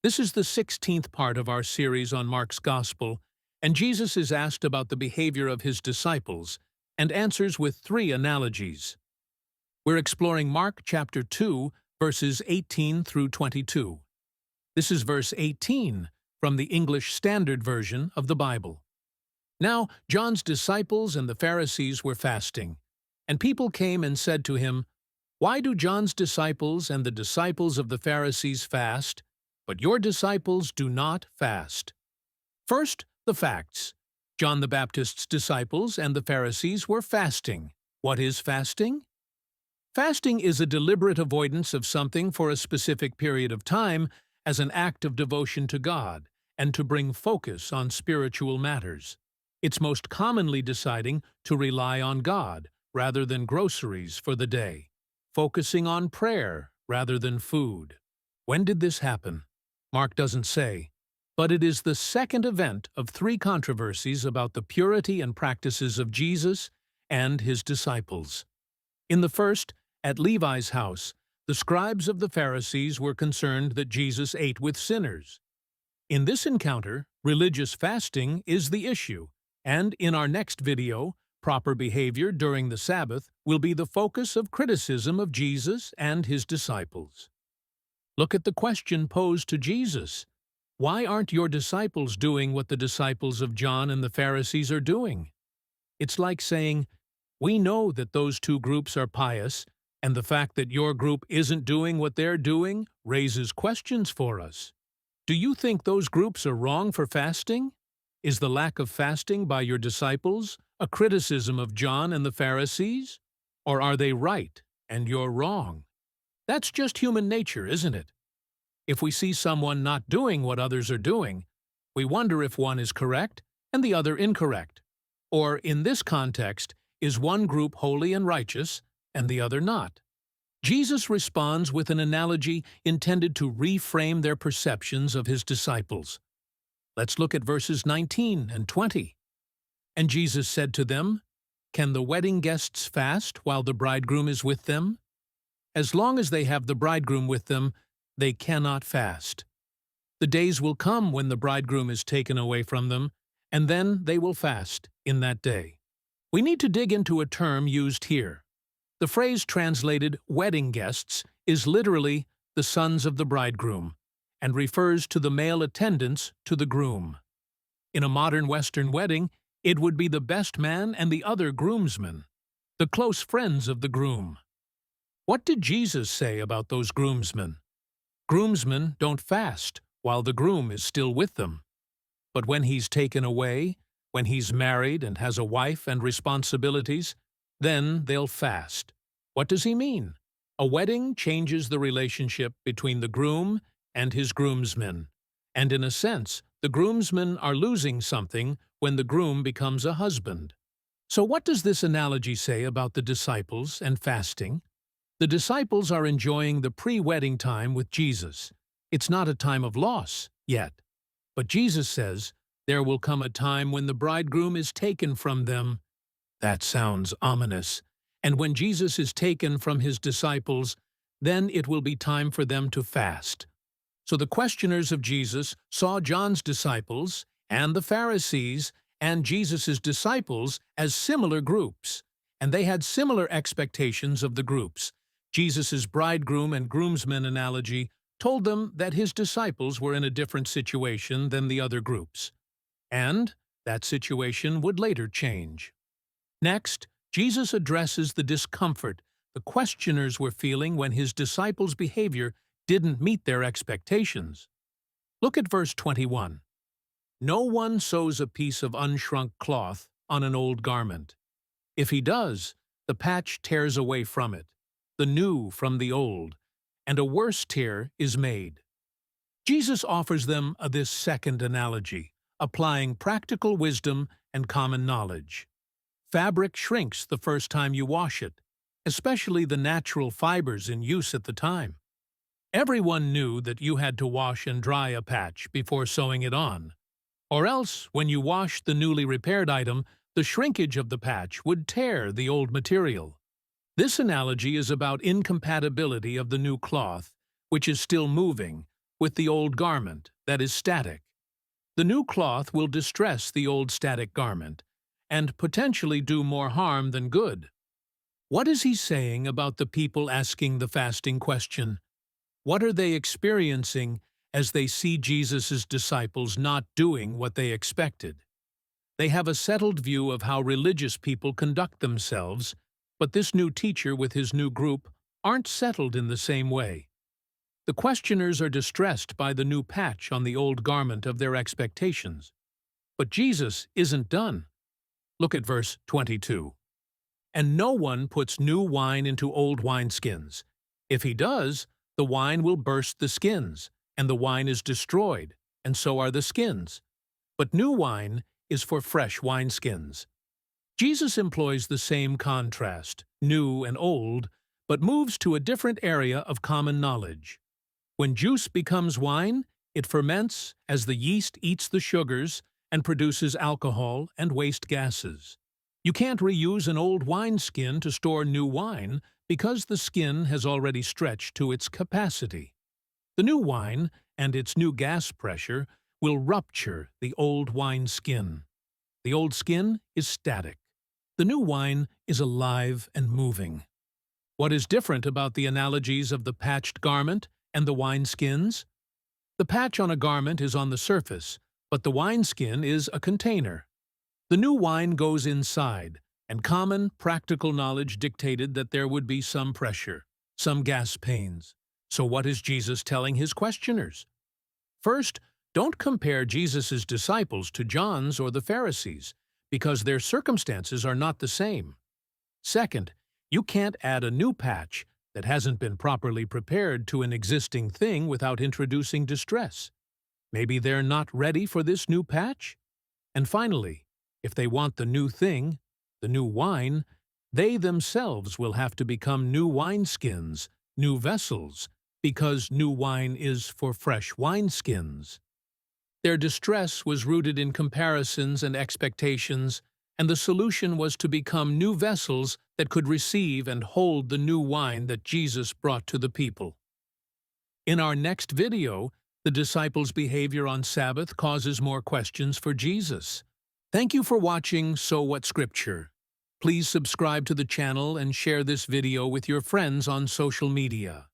This is the 16th part of our series on Mark's Gospel, and Jesus is asked about the behavior of his disciples and answers with three analogies. We're exploring Mark chapter 2, verses 18 through 22. This is verse 18 from the English Standard Version of the Bible. Now John's disciples and the Pharisees were fasting, and people came and said to him, "Why do John's disciples and the disciples of the Pharisees fast, but your disciples do not fast?" First, the facts. John the Baptist's disciples and the Pharisees were fasting. What is fasting? Fasting is a deliberate avoidance of something for a specific period of time as an act of devotion to God and to bring focus on spiritual matters. It's most commonly deciding to rely on God rather than groceries for the day, focusing on prayer rather than food. When did this happen? Mark doesn't say, but it is the second event of three controversies about the purity and practices of Jesus and his disciples. In the first, at Levi's house, the scribes of the Pharisees were concerned that Jesus ate with sinners. In this encounter, religious fasting is the issue, and in our next video, proper behavior during the Sabbath will be the focus of criticism of Jesus and his disciples. Look at the question posed to Jesus. Why aren't your disciples doing what the disciples of John and the Pharisees are doing? It's like saying, we know that those two groups are pious, and the fact that your group isn't doing what they're doing raises questions for us. Do you think those groups are wrong for fasting? Is the lack of fasting by your disciples a criticism of John and the Pharisees? Or are they right and you're wrong? That's just human nature, isn't it? If we see someone not doing what others are doing, we wonder if one is correct and the other incorrect. Or, in this context, is one group holy and righteous and the other not? Jesus responds with an analogy intended to reframe their perceptions of his disciples. Let's look at verses 19 and 20. And Jesus said to them, "Can the wedding guests fast while the bridegroom is with them? As long as they have the bridegroom with them, they cannot fast. The days will come when the bridegroom is taken away from them, and then they will fast in that day." We need to dig into a term used here. The phrase translated wedding guests is literally the sons of the bridegroom, and refers to the male attendants to the groom. In a modern Western wedding, it would be the best man and the other groomsmen, the close friends of the groom. What did Jesus say about those groomsmen? Groomsmen don't fast while the groom is still with them. But when he's taken away, when he's married and has a wife and responsibilities, then they'll fast. What does he mean? A wedding changes the relationship between the groom and his groomsmen, and in a sense, the groomsmen are losing something when the groom becomes a husband. So what does this analogy say about the disciples and fasting? The disciples are enjoying the pre-wedding time with Jesus. It's not a time of loss yet. But Jesus says, there will come a time when the bridegroom is taken from them. That sounds ominous. And when Jesus is taken from his disciples, then it will be time for them to fast. So the questioners of Jesus saw John's disciples and the Pharisees and Jesus' disciples as similar groups, and they had similar expectations of the groups. Jesus' bridegroom and groomsmen analogy told them that his disciples were in a different situation than the other groups, and that situation would later change. Next, Jesus addresses the discomfort the questioners were feeling when his disciples' behavior didn't meet their expectations. Look at verse 21. No one sews a piece of unshrunk cloth on an old garment. If he does, the patch tears away from it, the new from the old, and a worse tear is made. Jesus offers them this second analogy, applying practical wisdom and common knowledge. Fabric shrinks the first time you wash it, especially the natural fibers in use at the time. Everyone knew that you had to wash and dry a patch before sewing it on, or else, when you washed the newly repaired item, the shrinkage of the patch would tear the old material. This analogy is about incompatibility of the new cloth, which is still moving, with the old garment, that is static. The new cloth will distress the old static garment and potentially do more harm than good. What is he saying about the people asking the fasting question? What are they experiencing as they see Jesus' disciples not doing what they expected? They have a settled view of how religious people conduct themselves, but this new teacher with his new group aren't settled in the same way. The questioners are distressed by the new patch on the old garment of their expectations. But Jesus isn't done. Look at verse 22. And no one puts new wine into old wineskins. If he does, the wine will burst the skins, and the wine is destroyed, and so are the skins. But new wine is for fresh wineskins. Jesus employs the same contrast, new and old, but moves to a different area of common knowledge. When juice becomes wine, it ferments as the yeast eats the sugars and produces alcohol and waste gases. You can't reuse an old wineskin to store new wine because the skin has already stretched to its capacity. The new wine and its new gas pressure will rupture the old wineskin. The old skin is static. The new wine is alive and moving. What is different about the analogies of the patched garment and the wineskins? The patch on a garment is on the surface, but the wineskin is a container. The new wine goes inside, and common, practical knowledge dictated that there would be some pressure, some gas pains. So what is Jesus telling his questioners? First, don't compare Jesus' disciples to John's or the Pharisees, because their circumstances are not the same. Second, you can't add a new patch that hasn't been properly prepared to an existing thing without introducing distress. Maybe they're not ready for this new patch? And finally, if they want the new thing, the new wine, they themselves will have to become new wineskins, new vessels, because new wine is for fresh wineskins. Their distress was rooted in comparisons and expectations, and the solution was to become new vessels that could receive and hold the new wine that Jesus brought to the people. In our next video, the disciples' behavior on Sabbath causes more questions for Jesus. Thank you for watching SoWhatScripture. Please subscribe to the channel and share this video with your friends on social media.